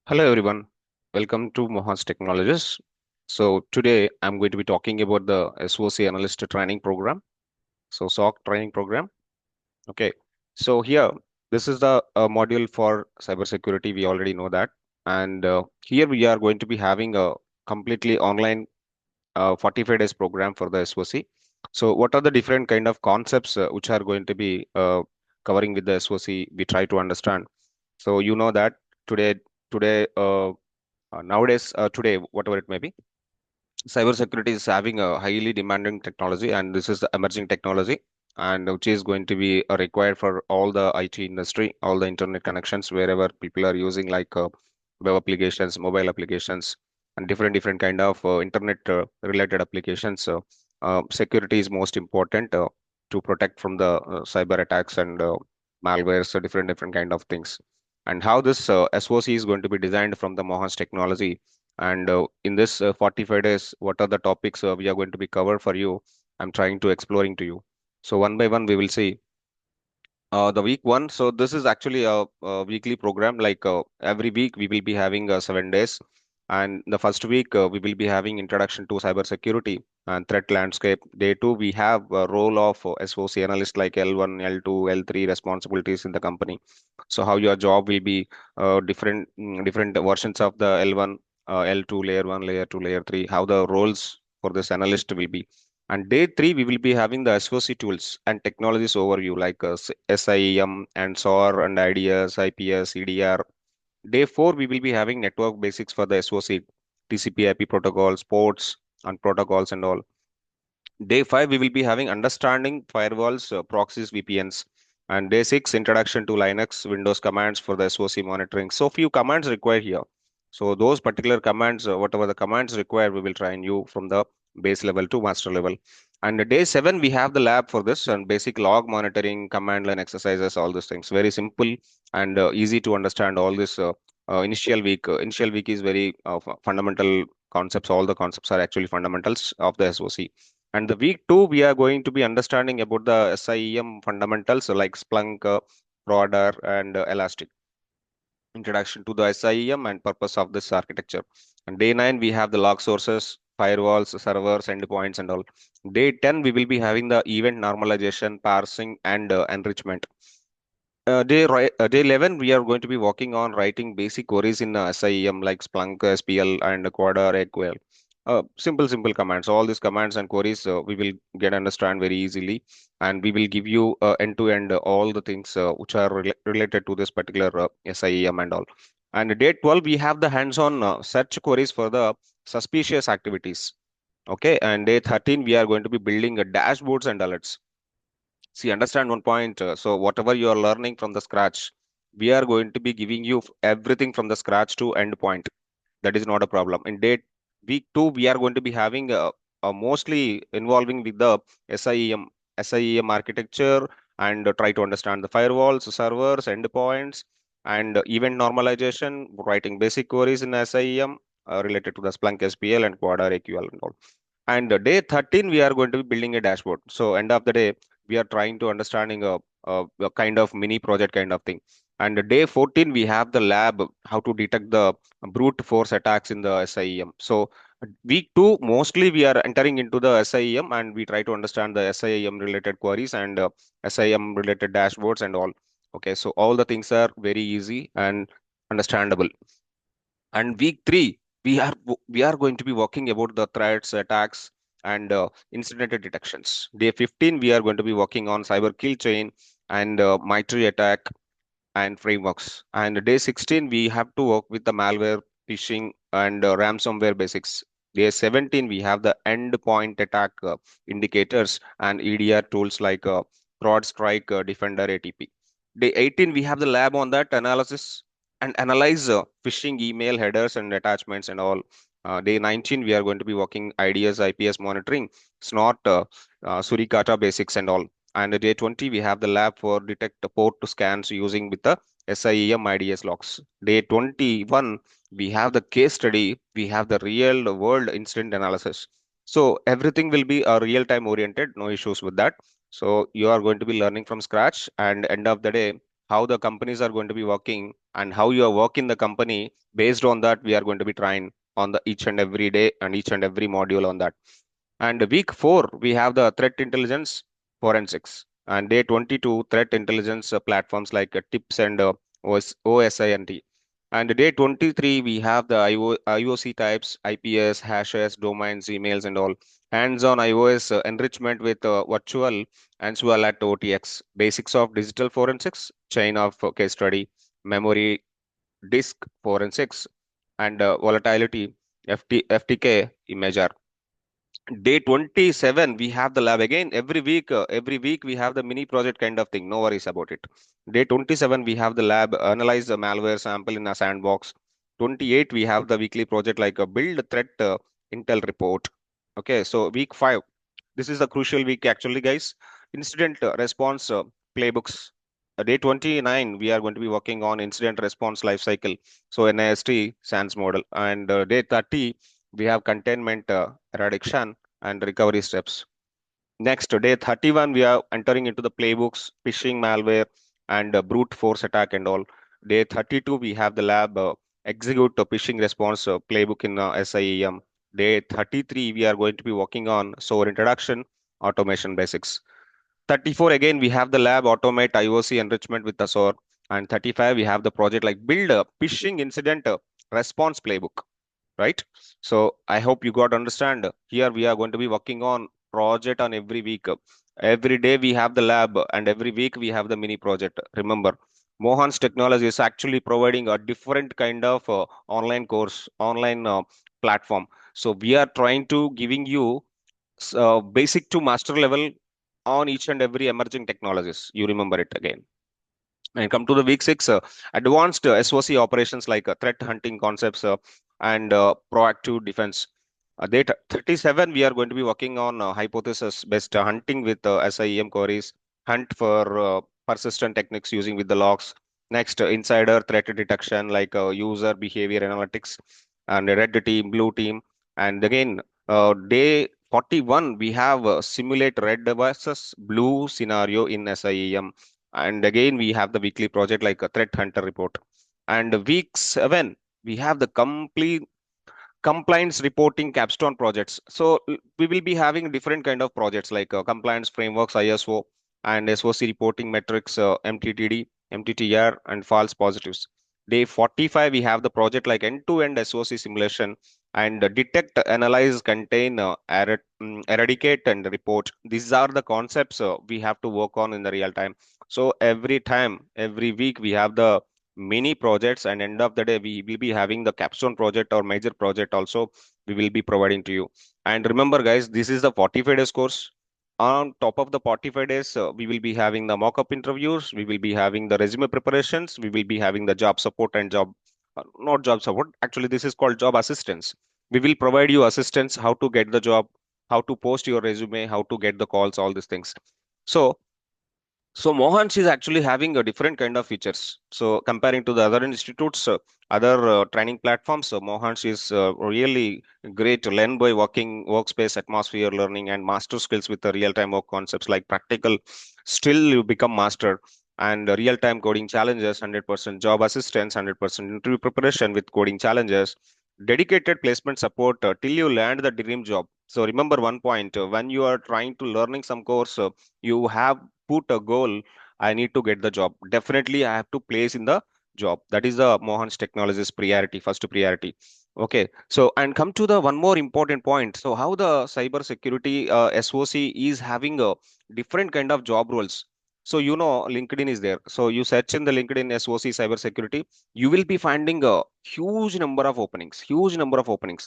Hello everyone, welcome to Mohansh Technologies. So today I'm going to be talking about the SOC Analyst training program, so SOC training program. Okay, so here this is the module for cybersecurity. We already know that, and here we are going to be having a completely online 45 days program for the SOC. So what are the different kind of concepts which are going to be covering with the SOC? We try to understand. So you know that today today. Nowadays, today, whatever it may be, cybersecurity is having a highly demanding technology, and this is the emerging technology, and which is going to be required for all the IT industry, all the internet connections, wherever people are using like web applications, mobile applications, and different kind of internet related applications. So, security is most important to protect from the cyber attacks and malware, so different kind of things. And how this SOC is going to be designed from the Mohan's technology, and in this 45 days, what are the topics we are going to be covered for you? I'm trying to exploring to you. So one by one, we will see. The week one. So this is actually a weekly program. Like every week, we will be having 7 days. And the first week, we will be having introduction to cybersecurity and threat landscape. Day two, we have a role of SOC analyst like L1, L2, L3 responsibilities in the company. So how your job will be different versions of the L1, L2, layer one, layer two, layer three. How the roles for this analyst will be. And day three, we will be having the SOC tools and technologies overview like SIEM and SOAR and IDS, IPS, EDR. Day four, we will be having network basics for the SOC, TCP, IP protocols, ports, and protocols and all. Day five, we will be having understanding firewalls, proxies, VPNs. And day six, introduction to Linux, Windows commands for the SOC monitoring. So few commands required here. So those particular commands, whatever the commands required, we will train you from the base level to master level. And day seven, we have the lab for this and basic log monitoring, command line exercises, all these things. Very simple and easy to understand all this. Initial week is very fundamental concepts. All the concepts are actually fundamentals of the SOC. And the week two, we are going to be understanding about the SIEM fundamentals like Splunk, Prodder, and Elastic. Introduction to the SIEM and purpose of this architecture. And day nine, we have the log sources, firewalls, servers, endpoints, and all. Day 10, we will be having the event normalization, parsing, and enrichment. Day 11, we are going to be working on writing basic queries in SIEM like Splunk, SPL, and Quadra, SQL. Simple commands. All these commands and queries we will get understand very easily, and we will give you end-to-end all the things which are related to this particular SIEM and all. And day 12, we have the hands-on search queries for the suspicious activities. Okay, and day 13, we are going to be building dashboards and alerts. See, understand one point. So whatever you are learning from the scratch, we are going to be giving you everything from the scratch to end point. That is not a problem. In day week two, we are going to be having mostly involving with the SIEM, SIEM architecture and try to understand the firewalls, servers, endpoints, and event normalization, writing basic queries in SIEM related to the Splunk SPL and Quad RAQL and all. And day 13, we are going to be building a dashboard. So end of the day, we are trying to understanding a kind of mini project kind of thing. And day 14, we have the lab, how to detect the brute force attacks in the SIEM. So week two, mostly we are entering into the SIEM and we try to understand the SIEM related queries and SIEM related dashboards and all. Okay, so all the things are very easy and understandable. And week three, we are going to be working about the threats, attacks, and incident detections. Day 15, we are going to be working on cyber kill chain and MITRE attack and frameworks. And day 16, we have to work with the malware, phishing, and ransomware basics. Day 17, we have the endpoint attack indicators and EDR tools like CrowdStrike, Defender, ATP. Day 18, we have the lab on that analysis and analyze phishing email headers and attachments and all. Day 19, we are going to be working IDS, IPS monitoring, SNOT, Suricata basics and all. And day 20, we have the lab for detect the port to scans using with the SIEM IDS logs. Day 21, we have the case study, we have the real world incident analysis. So everything will be real time oriented, no issues with that. So you are going to be learning from scratch, and end of the day, how the companies are going to be working and how you are working the company. Based on that, we are going to be trying on the each and every day and each and every module on that. And week 4, we have the threat intelligence forensics. And day 22, threat intelligence platforms like TIPS and OSINT. And day 23, we have the IOC types, IPS, hashes, domains, emails, and all. Hands-on iOS enrichment with virtual and SQL at OTX. Basics of digital forensics, chain of case study, memory, disk forensics, and volatility, FTK imager. Day 27, we have the lab again. Every week we have the mini project kind of thing. No worries about it. Day 27, we have the lab, analyze the malware sample in a sandbox. 28, we have the weekly project like a build threat intel report. Okay, so week 5, this is the crucial week actually, guys. Incident response playbooks. Day 29, we are going to be working on incident response lifecycle. So NIST SANS model. And day 30, we have containment eradication and recovery steps. Next, day 31, we are entering into the playbooks, phishing, malware, and brute force attack and all. Day 32, we have the lab execute a phishing response playbook in SIEM. Day 33, we are going to be working on SOAR introduction, automation basics. 34, again, we have the lab automate IOC enrichment with the SOAR. And 35, we have the project like build a phishing incident response playbook, right? So I hope you got understand. Here we are going to be working on project on every week. Every day we have the lab and every week we have the mini project. Remember, Mohan's Technology is actually providing a different kind of online course, online platform. So we are trying to giving you basic to master level on each and every emerging technologies. You remember it again. And come to the week 6, advanced SOC operations like threat hunting concepts and proactive defense. Day 37, we are going to be working on hypothesis-based hunting with SIEM queries, hunt for persistent techniques using with the logs. Next, insider threat detection like user behavior analytics and red team, blue team. And again, day 41, we have simulate red versus blue scenario in SIEM. And again, we have the weekly project like a threat hunter report. And week 7, we have the complete compliance reporting capstone projects. So we will be having different kind of projects like compliance frameworks, ISO, and SOC reporting metrics, MTTD, MTTR, and false positives. Day 45, we have the project like end-to-end SOC simulation and detect, analyze, contain, eradicate, and report. These are the concepts we have to work on in the real time. So every time, every week, we have the mini projects, and end of the day we will be having the capstone project or major project also we will be providing to you. And remember guys, this is the 45 days course. On top of the 45 days, we will be having the mock-up interviews, we will be having the resume preparations, we will be having the job support and job not job support, actually this is called job assistance. We will provide you assistance how to get the job, how to post your resume, how to get the calls, all these things. So Mohan's is actually having a different kind of features. So comparing to the other institutes, other training platforms, Mohan's is really great to learn by working workspace atmosphere learning and master skills with the real-time work concepts like practical. Still, you become master and real-time coding challenges, 100% job assistance, 100% interview preparation with coding challenges, dedicated placement support till you land the dream job. So remember one point, when you are trying to learning some course, you have put a goal. I need to get the job, definitely I have to place in the job. That is the Mohan's Technologies priority, first priority. Okay, so and come to the one more important point. So how the cyber security SOC is having a different kind of job roles. So LinkedIn is there, so you search in the LinkedIn SOC cybersecurity, you will be finding a huge number of openings.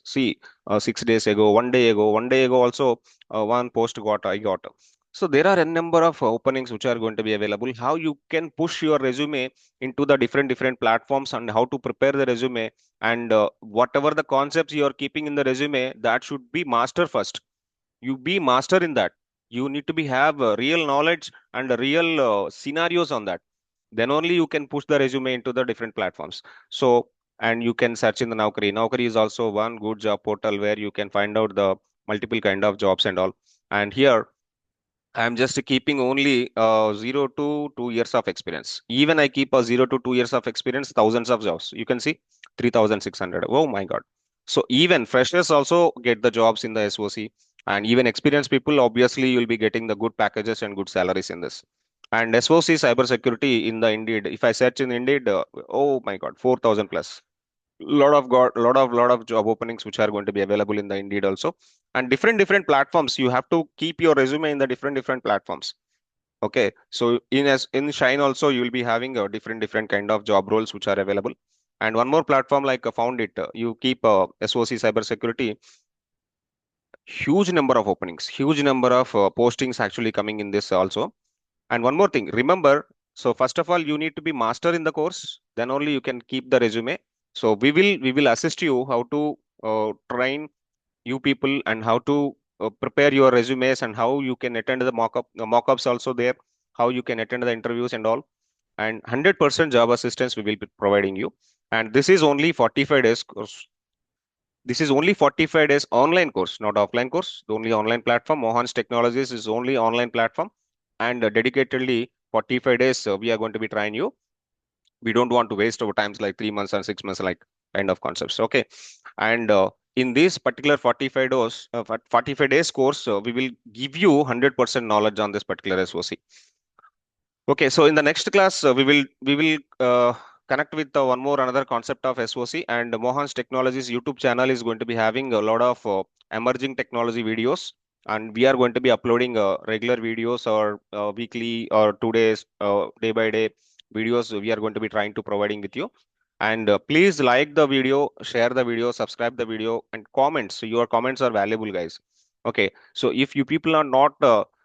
See, 6 days ago, one day ago also, one post got I got. So there are a number of openings which are going to be available. How you can push your resume into the different platforms and how to prepare the resume, and whatever the concepts you are keeping in the resume, that should be master first. You be master in that. You need to be have real knowledge and real scenarios on that. Then only you can push the resume into the different platforms. So and you can search in the Naukri is also one good job portal where you can find out the multiple kind of jobs and all. And here I'm just keeping only 0 to 2 years of experience. Even I keep a 0 to 2 years of experience, thousands of jobs. You can see 3,600. Oh my God. So even freshers also get the jobs in the SOC, and even experienced people, obviously, you'll be getting the good packages and good salaries in this. And SOC cybersecurity in the Indeed, if I search in Indeed, oh my God, 4,000 plus. Lot of job openings which are going to be available in the Indeed also, and different platforms. You have to keep your resume in the different platforms. Okay, so in Shine also you will be having a different kind of job roles which are available. And one more platform like Found It, you keep SOC cybersecurity, huge number of openings, huge number of postings actually coming in this also. And one more thing, remember, so first of all, you need to be master in the course, then only you can keep the resume. So we will assist you how to train you people, and how to prepare your resumes, and how you can attend the mock-ups also there, how you can attend the interviews and all. And 100% job assistance we will be providing you. And this is only 45 days course. This is only 45 days online course, not offline course. The only online platform, Mohansh Technologies, is only online platform. And dedicatedly 45 days, we are going to be trying you. We don't want to waste our times like 3 months and 6 months, like kind of concepts. Okay. And in this particular 45 days course, we will give you 100% knowledge on this particular SOC. Okay, so in the next class, we will connect with one more another concept of SOC. And Mohan's Technologies YouTube channel is going to be having a lot of emerging technology videos, and we are going to be uploading regular videos, or weekly, or 2 days, day by day videos. We are going to be trying to providing with you. And please like the video, share the video, subscribe the video, and comments. Your comments are valuable, guys. Okay, so if you people are not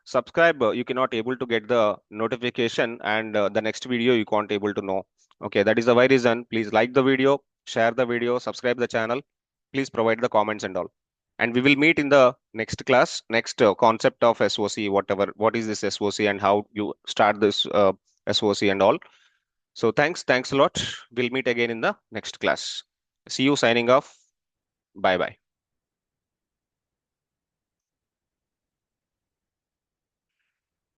subscribe, you cannot able to get the notification, and the next video you can't able to know. Okay, that is the why reason. Please like the video, share the video, subscribe the channel. Please provide the comments and all. And we will meet in the next class, next concept of SOC, whatever, what is this SOC and how you start this SOC and all. So thanks a lot. We'll meet again in the next class. See you, signing off. Bye bye.